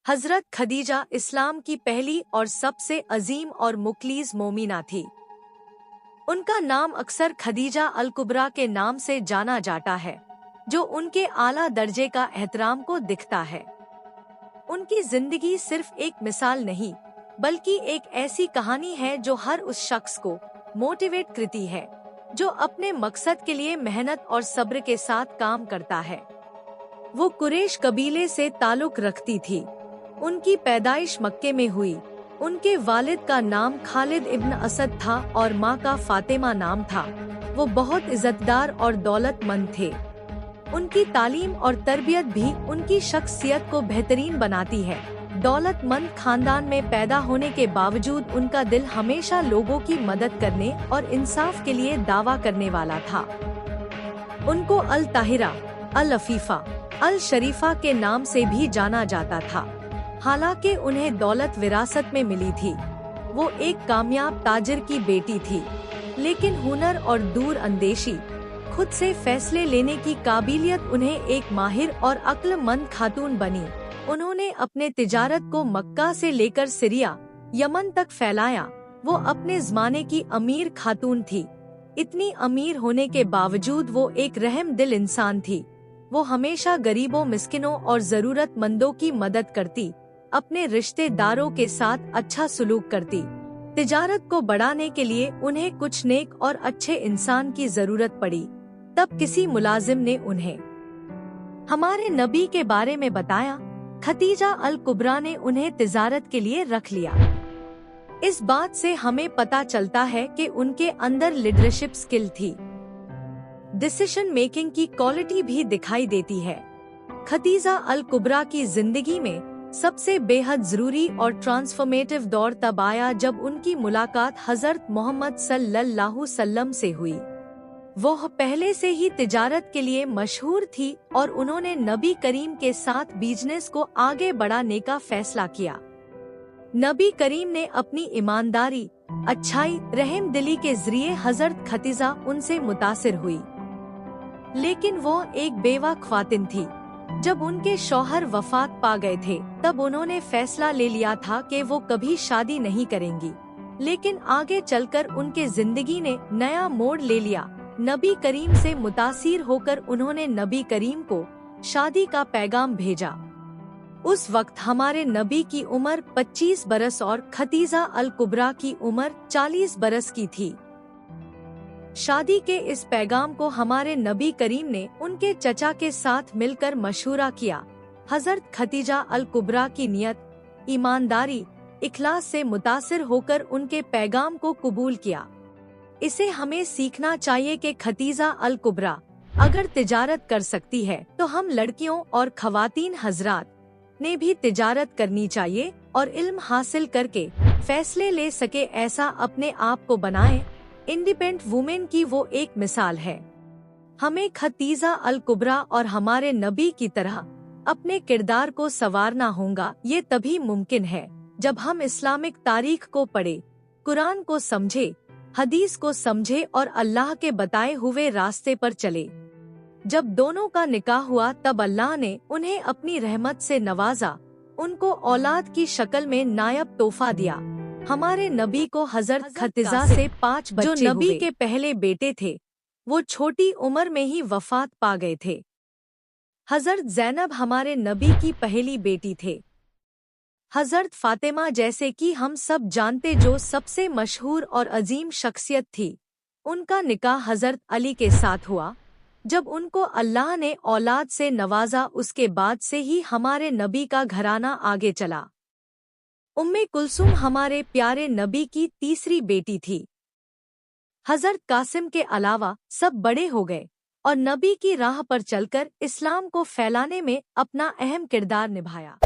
हजरत खदीजा इस्लाम की पहली और सबसे अजीम और मुखलिस मोमिना थी। उनका नाम अक्सर खदीजा अल कुबरा के नाम से जाना जाता है, जो उनके आला दर्जे का एहतराम को दिखता है। उनकी जिंदगी सिर्फ एक मिसाल नहीं, बल्कि एक ऐसी कहानी है जो हर उस शख्स को मोटिवेट करती है, जो अपने मकसद के लिए मेहनत और सब्र के साथ काम करता है। वो कुरैश कबीले से ताल्लुक रखती थी। उनकी पैदाइश मक्के में हुई। उनके वालिद का नाम खालिद इब्न असद था और माँ का फातिमा नाम था। वो बहुत इज्जतदार और दौलतमंद थे। उनकी तालीम और तरबियत भी उनकी शख्सियत को बेहतरीन बनाती है। दौलतमंद खानदान में पैदा होने के बावजूद उनका दिल हमेशा लोगों की मदद करने और इंसाफ के लिए दावा करने वाला था। उनको अल ताहिरा, अल अफीफा, अल शरीफा के नाम से भी जाना जाता था। हालांकि उन्हें दौलत विरासत में मिली थी। वो एक कामयाब ताजिर की बेटी थी, लेकिन हुनर और दूर अंदेशी, खुद से फैसले लेने की काबिलियत उन्हें एक माहिर और अक्लमंद खातून बनी। उन्होंने अपने तिजारत को मक्का से लेकर सीरिया, यमन तक फैलाया। वो अपने ज़माने की अमीर खातून थी। इतनी अमीर होने के बावजूद वो एक रहम दिल इंसान थी। वो हमेशा गरीबों, मिस्किनों और जरूरतमंदों की मदद करती, अपने रिश्तेदारों के साथ अच्छा सलूक करती। तिजारत को बढ़ाने के लिए उन्हें कुछ नेक और अच्छे इंसान की जरूरत पड़ी। तब किसी मुलाजिम ने उन्हें हमारे नबी के बारे में बताया। खदीजा अल कुबरा ने उन्हें तिजारत के लिए रख लिया। इस बात से हमें पता चलता है कि उनके अंदर लीडरशिप स्किल थी। डिसीजन मेकिंग की क्वालिटी भी दिखाई देती है। खदीजा अल कुबरा की जिंदगी में सबसे बेहद जरूरी और ट्रांसफॉर्मेटिव दौर तब आया जब उनकी मुलाकात हजरत मोहम्मद सल्लल्लाहु अलैहि वसल्लम से हुई। वो पहले से ही तिजारत के लिए मशहूर थी और उन्होंने नबी करीम के साथ बिजनेस को आगे बढ़ाने का फैसला किया। नबी करीम ने अपनी ईमानदारी, अच्छाई, रहम दिली के जरिए हजरत खदीजा उनसे मुतासिर हुई। लेकिन वो एक बेवा ख्वातिन थी। जब उनके शौहर वफात पा गए थे, तब उन्होंने फैसला ले लिया था कि वो कभी शादी नहीं करेंगी। लेकिन आगे चलकर उनके जिंदगी ने नया मोड़ ले लिया। नबी करीम से मुतासिर होकर उन्होंने नबी करीम को शादी का पैगाम भेजा। उस वक्त हमारे नबी की उम्र 25 बरस और खदीजा अल कुबरा की उम्र 40 बरस की थी। शादी के इस पैगाम को हमारे नबी करीम ने उनके चचा के साथ मिलकर मशूरा किया। हजरत खदीजा अल कुबरा की नियत, ईमानदारी, इखलास से मुतासिर होकर उनके पैगाम को कबूल किया। इसे हमें सीखना चाहिए कि खदीजा अल कुबरा अगर तिजारत कर सकती है तो हम लड़कियों और खवातीन हजरात ने भी तिजारत करनी चाहिए और इल्म हासिल करके फैसले ले सके, ऐसा अपने आप को बनाएं। इंडिपेंडेंट वुमेन की वो एक मिसाल है। हमें खदीजा अल कुबरा और हमारे नबी की तरह अपने किरदार को संवारना होगा। ये तभी मुमकिन है जब हम इस्लामिक तारीख को पढ़े, कुरान को समझे, हदीस को समझे और अल्लाह के बताए हुए रास्ते पर चले। जब दोनों का निकाह हुआ तब अल्लाह ने उन्हें अपनी रहमत से नवाजा, उनको औलाद की शक्ल में नायब तोहफा दिया। हमारे नबी को हजरत खदीजा से 5 बच्चे जो नबी के पहले बेटे थे, वो छोटी उम्र में ही वफात पा गए थे। हजरत ज़ैनब हमारे नबी की पहली बेटी थे। हजरत फातिमा, जैसे कि हम सब जानते, जो सबसे मशहूर और अजीम शख्सियत थी, उनका निकाह हजरत अली के साथ हुआ। जब उनको अल्लाह ने औलाद से नवाजा, उसके बाद से ही हमारे नबी का घराना आगे चला। उम्मे कुलसूम हमारे प्यारे नबी की तीसरी बेटी थी। हजरत कासिम के अलावा सब बड़े हो गए और नबी की राह पर चलकर इस्लाम को फैलाने में अपना अहम किरदार निभाया।